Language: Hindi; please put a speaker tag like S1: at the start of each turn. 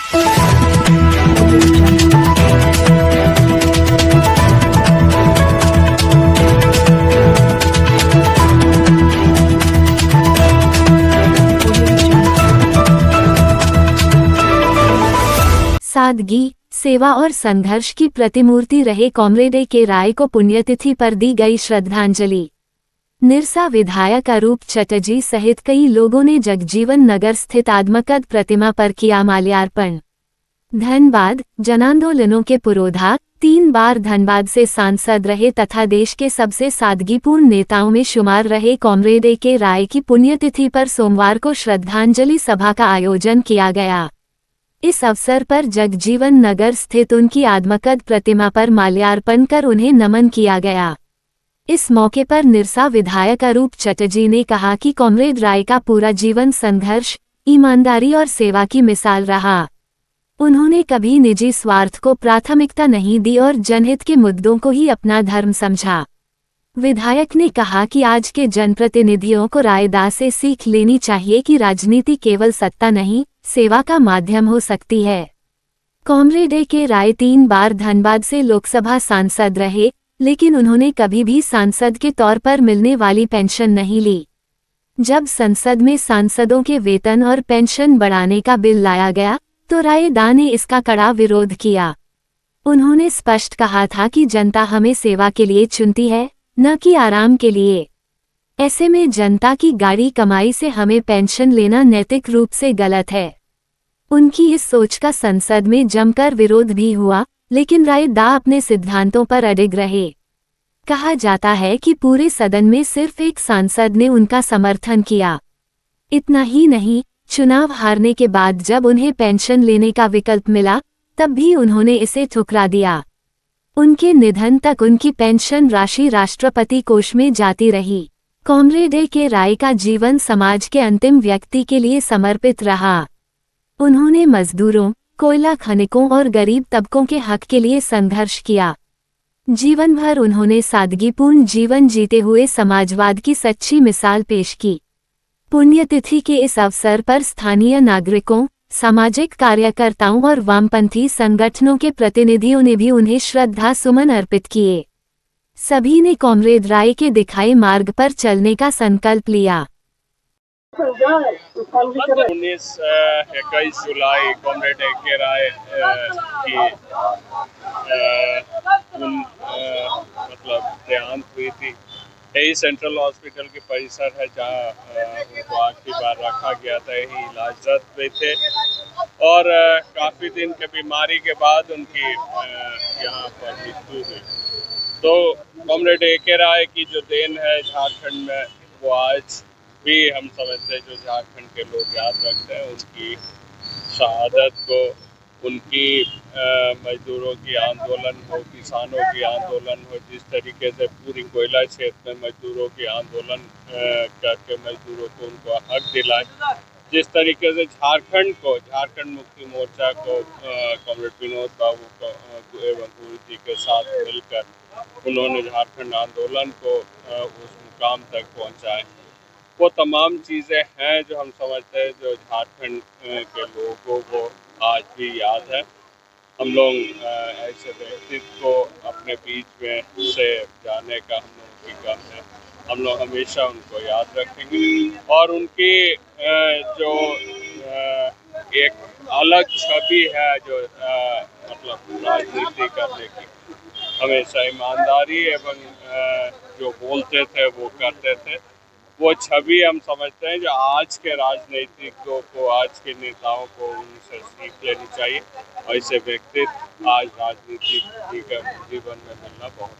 S1: सादगी, सेवा और संघर्ष की प्रतिमूर्ति रहे कॉमरेड ए.के. राय को पुण्यतिथि पर दी गई श्रद्धांजलि। निरसा विधायक अरूप चटर्जी सहित कई लोगों ने जगजीवन नगर स्थित आदमकद प्रतिमा पर किया माल्यार्पण। धनबाद जनांदोलनों के पुरोधा 3 बार धनबाद से सांसद रहे तथा देश के सबसे सादगीपूर्ण नेताओं में शुमार रहे कॉमरेड ए.के. राय की पुण्यतिथि पर सोमवार को श्रद्धांजलि सभा का आयोजन किया गया। इस अवसर पर जगजीवन नगर स्थित उनकी आदमकद प्रतिमा पर माल्यार्पण कर उन्हें नमन किया गया। इस मौके पर निरसा विधायक अरूप चटर्जी ने कहा कि कॉमरेड राय का पूरा जीवन संघर्ष, ईमानदारी और सेवा की मिसाल रहा। उन्होंने कभी निजी स्वार्थ को प्राथमिकता नहीं दी और जनहित के मुद्दों को ही अपना धर्म समझा। विधायक ने कहा कि आज के जनप्रतिनिधियों को रायदास से सीख लेनी चाहिए कि राजनीति केवल सत्ता नहीं, सेवा का माध्यम हो सकती है। Comrade A K. राय 3 बार धनबाद से लोकसभा सांसद रहे, लेकिन उन्होंने कभी भी सांसद के तौर पर मिलने वाली पेंशन नहीं ली। जब संसद में सांसदों के वेतन और पेंशन बढ़ाने का बिल लाया गया, तो राय दा ने इसका कड़ा विरोध किया। उन्होंने स्पष्ट कहा था कि जनता हमें सेवा के लिए चुनती है, न कि आराम के लिए। ऐसे में जनता की गाड़ी कमाई से हमें पेंशन लेना नैतिक रूप से गलत है। उनकी इस सोच का संसद में जमकर विरोध भी हुआ, लेकिन राय दा अपने सिद्धांतों पर अडिग रहे। कहा जाता है कि पूरे सदन में सिर्फ एक सांसद ने उनका समर्थन किया। इतना ही नहीं, चुनाव हारने के बाद जब उन्हें पेंशन लेने का विकल्प मिला, तब भी उन्होंने इसे ठुकरा दिया। उनके निधन तक उनकी पेंशन राशि राष्ट्रपति कोष में जाती रही। Comrade A K. राय का जीवन समाज के अंतिम व्यक्ति के लिए समर्पित रहा। उन्होंने मजदूरों, कोयला खनिकों और गरीब तबकों के हक के लिए संघर्ष किया। जीवन भर उन्होंने सादगीपूर्ण जीवन जीते हुए समाजवाद की सच्ची मिसाल पेश की। पुण्यतिथि के इस अवसर पर स्थानीय नागरिकों, सामाजिक कार्यकर्ताओं और वामपंथी संगठनों के प्रतिनिधियों ने भी उन्हें श्रद्धा सुमन अर्पित किए। सभी ने कॉमरेड राय के दिखाए मार्ग पर चलने का संकल्प लिया।
S2: 21 जुलाई कॉमरेड ए.के. राय की देहांत हुई थी। यही सेंट्रल हॉस्पिटल के परिसर है जहाँ उनको आखिरी बार रखा गया था। यही इलाजरत में थे और काफ़ी दिन के बीमारी के बाद उनकी यहाँ पर मृत्यु हुई। तो कॉमरेड ए.के. राय की जो देन है झारखंड में, वो आज भी हम समझते हैं, जो झारखंड के लोग याद रखते हैं उनकी शहादत को। उनकी मजदूरों की आंदोलन हो, किसानों की आंदोलन हो, जिस तरीके से पूरी कोयला क्षेत्र में मजदूरों की आंदोलन करके मजदूरों को उनको हक दिलाए, जिस तरीके से झारखंड मुक्ति मोर्चा को कॉमरेड विनोद बाबू को एवं गुरु जी के साथ मिलकर उन्होंने झारखंड आंदोलन को उस मुकाम तक पहुंचाए। वो तमाम चीज़ें हैं जो हम समझते हैं, जो झारखंड के लोगों को आज भी याद है। हम लोग ऐसे व्यक्तित्व को अपने बीच में से जाने का हम लोगों की गम है। हम लोग हमेशा उनको याद रखेंगे और उनकी जो एक अलग छवि है, जो राजनीति करने की, हमेशा ईमानदारी एवं जो बोलते थे वो करते थे, वो छवि हम समझते हैं जो आज के राजनीतिकों को, आज के नेताओं को उनसे सीख लेनी चाहिए। और ऐसे व्यक्तित्व आज राजनीतिक जीवन में मिलना बहुत ही